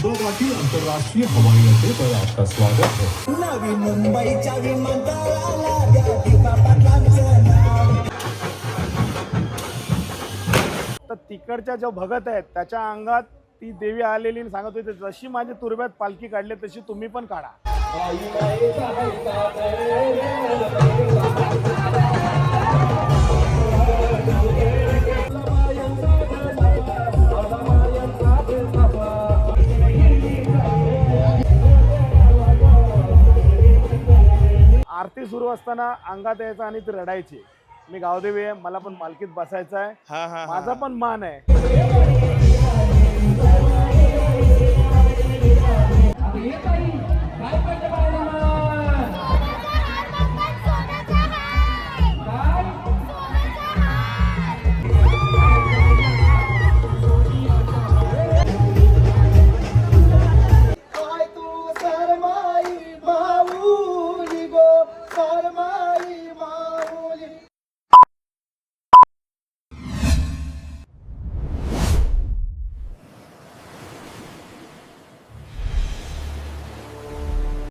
गुजरावाटी अंतर्राष्ट्रीय हवाई अड्डे पर आपका स्वागत है। नवी मुंबईच्या विमानतळाला द्या दिवा पाटलांचं नाव. तर तिकडच्या जो भगत आहेत त्याच्या अंगात ती देवी आलेली आणि सांगत होती जशी माझ्या तुरब्यात पालखी काढली तशी तुम्ही पण काढा. आरती सुरू असताना अंगात यायचं आणि ती रडायची. मी गावदेवी आहे, मला पण पालखीत बसायचं आहे, माझा पण मान आहे.